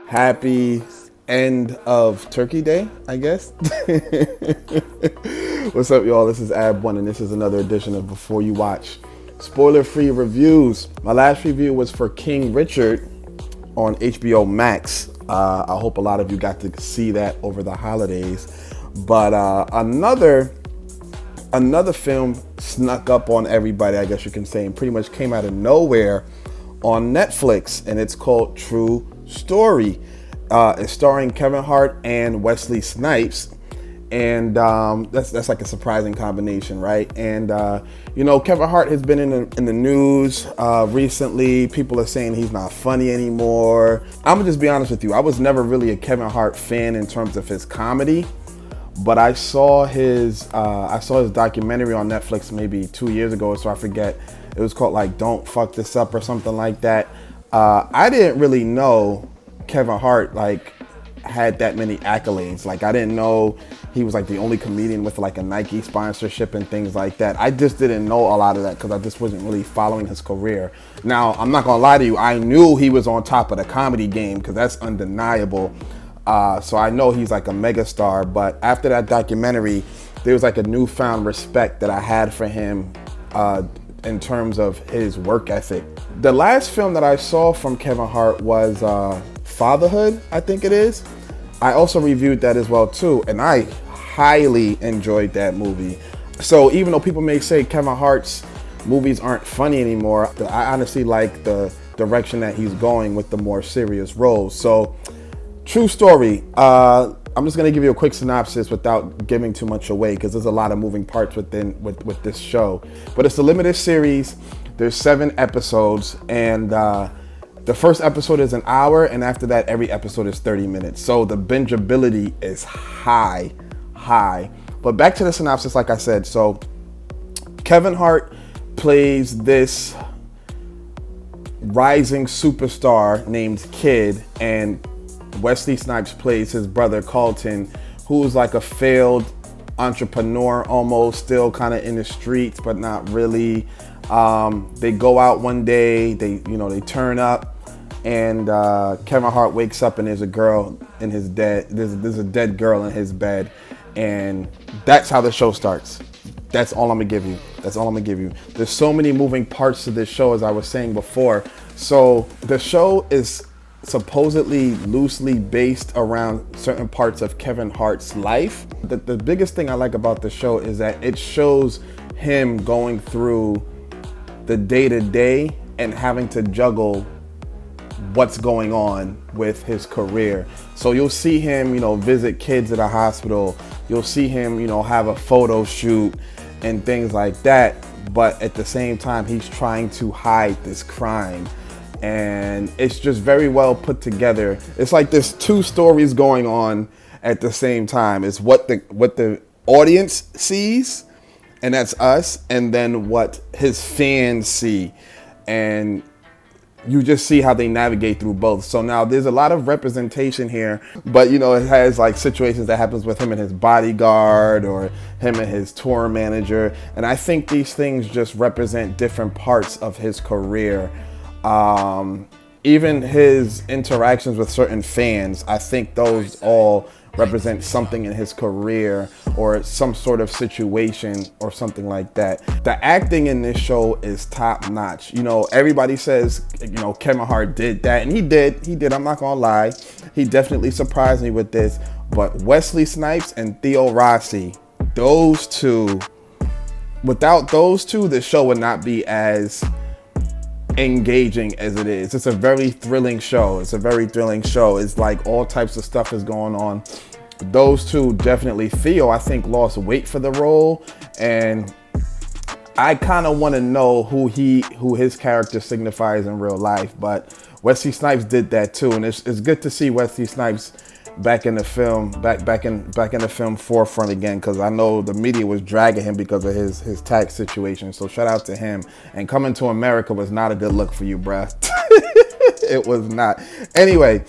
Happy end of Turkey Day, I guess. What's up, y'all? This is Abwon, and this is another edition of Before You Watch spoiler-free reviews. My last review was for King Richard on HBO Max. I hope a lot of you got to see that over the holidays. But another film snuck up on everybody, I guess you can say, and pretty much came out of nowhere on Netflix, and it's called True Story. It's starring Kevin Hart and Wesley Snipes, and that's like a surprising combination, right? And Kevin Hart has been in the news recently. People are saying he's not funny anymore. I'm gonna just be honest with you. I was never really a Kevin Hart fan in terms of his comedy, but I saw his documentary on Netflix maybe 2 years ago, so I forget. It was called like "Don't Fuck This Up" or something like that. I didn't really know Kevin Hart had that many accolades. I didn't know he was the only comedian with a Nike sponsorship and things like that. I just didn't know a lot of that because I just wasn't really following his career. Now, I'm not gonna lie to you, I knew he was on top of the comedy game because that's undeniable. So I know he's a megastar, but after that documentary, there was a newfound respect that I had for him in terms of his work ethic. The last film that I saw from Kevin Hart was Fatherhood, I think it is. I also reviewed that as well too, and I highly enjoyed that movie. So even though people may say Kevin Hart's movies aren't funny anymore, I honestly like the direction that he's going with the more serious roles. So True Story, I'm just gonna give you a quick synopsis without giving too much away because there's a lot of moving parts with this show. But it's a limited series. There's 7 episodes, and the first episode is an hour, and after that, every episode is 30 minutes. So the bingeability is high. But back to the synopsis, like I said. So Kevin Hart plays this rising superstar named Kid, and Wesley Snipes plays his brother Carlton, who's a failed entrepreneur, almost still kind of in the streets, but not really. They go out one day, they turn up, and Kevin Hart wakes up and there's a girl in his there's a dead girl in his bed, and that's how the show starts. That's all I'm gonna give you. There's so many moving parts to this show, as I was saying before. So the show is supposedly loosely based around certain parts of Kevin Hart's life. The biggest thing I like about the show is that it shows him going through the day-to-day and having to juggle what's going on with his career. So you'll see him, visit kids at a hospital. You'll see him, have a photo shoot and things like that. But at the same time, he's trying to hide this crime. And it's just very well put together. It's like there's 2 stories going on at the same time. It's what the audience sees, and that's us, and then what his fans see. And you just see how they navigate through both. So now there's a lot of representation here, but it has situations that happens with him and his bodyguard or him and his tour manager. And I think these things just represent different parts of his career. Even his interactions with certain fans, I think those all represent something in his career or some sort of situation or something like that. The acting in this show is top notch. Everybody says, Kevin Hart did that, and he did. I'm not gonna lie. He definitely surprised me with this. But Wesley Snipes and Theo Rossi, those two, without those two, the show would not be as engaging as it is. It's a very thrilling show. It's all types of stuff is going on. Those two definitely. Theo, I think, lost weight for the role, and I kind of want to know who his character signifies in real life. But Wesley Snipes did that too, and it's good to see Wesley Snipes back in the film, back in the film forefront again, because I know the media was dragging him because of his tax situation. So shout out to him. And Coming to America was not a good look for you, bruh. It was not. Anyway,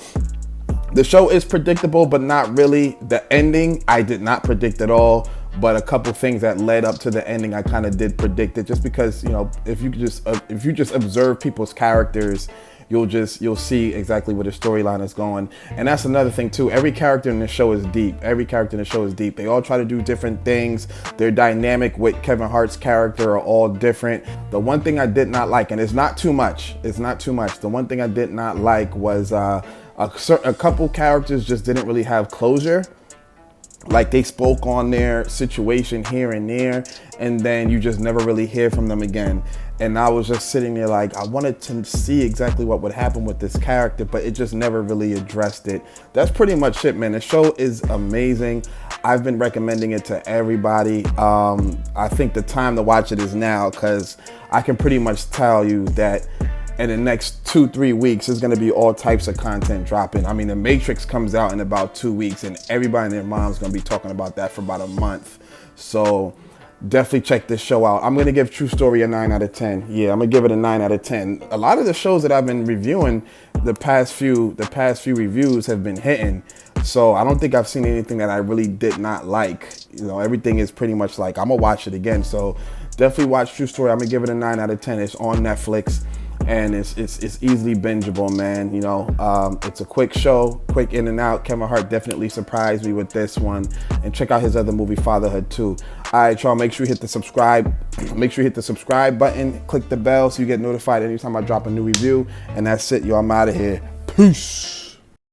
the show is predictable, but not really. The ending I did not predict at all. but a couple things that led up to the ending I kind of did predict it, just because, you know, if you just observe people's characters, you'll see exactly where the storyline is going. And that's another thing too. Every character in the show is deep. They all try to do different things. Their dynamic with Kevin Hart's character are all different. The one thing I did not like, and it's not too much, the one thing I did not like was a couple characters just didn't really have closure. Like, they spoke on their situation here and there, and then you just never really hear from them again. And I was just sitting there like, I wanted to see exactly what would happen with this character, but it just never really addressed it. That's pretty much it, man. The show is amazing. I've been recommending it to everybody. I think the time to watch it is now, because I can pretty much tell you that in the next 2-3 weeks, there's gonna be all types of content dropping. I mean, The Matrix comes out in about 2 weeks, and everybody and their mom's gonna be talking about that for about a month. So definitely check this show out. I'm gonna give True Story a 9 out of 10. Yeah, I'm gonna give it a 9 out of 10. A lot of the shows that I've been reviewing, the past few reviews have been hitting. So I don't think I've seen anything that I really did not like. You know, everything is pretty much like, I'm gonna watch it again. So definitely watch True Story. I'm gonna give it a 9 out of 10. It's on Netflix. And it's easily bingeable, man. You know, it's a quick show, quick in and out. Kevin Hart definitely surprised me with this one. And check out his other movie, Fatherhood, too. All right, y'all, make sure you hit the subscribe. Make sure you hit the subscribe button. Click the bell so you get notified anytime I drop a new review. And that's it, y'all. I'm out of here. Peace.